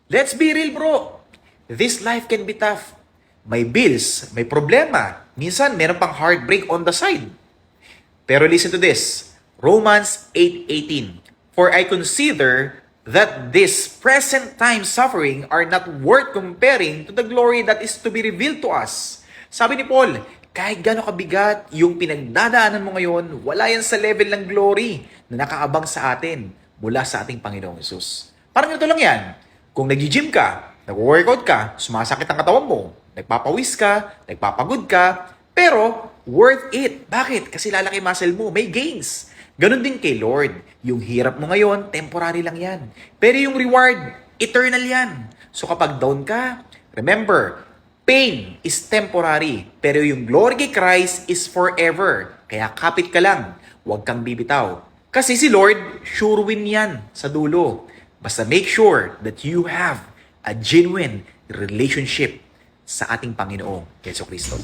Let's be real, bro. This life can be tough. May bills, may problema. Minsan, meron pang heartbreak on the side. Pero listen to this. Romans 8:18. For I consider that this present time suffering are not worth comparing to the glory that is to be revealed to us. Sabi ni Paul, kahit gano'ng kabigat yung pinagdadaanan mo ngayon, wala yan sa level ng glory na nakaabang sa atin mula sa ating Panginoong Hesus. Parang ito lang yan. Kung nag-gym ka, nag-workout ka, sumasakit ang katawan mo, nagpapawis ka, nagpapagod ka, pero worth it. Bakit? Kasi lalaki muscle mo, may gains. Ganon din kay Lord. Yung hirap mo ngayon, temporary lang yan. Pero yung reward, eternal yan. So kapag down ka, remember, pain is temporary. Pero yung glory kay Christ is forever. Kaya kapit ka lang. Huwag kang bibitaw. Kasi si Lord, sure win yan sa dulo. Basta make sure that you have a genuine relationship sa ating Panginoong Jesucristo.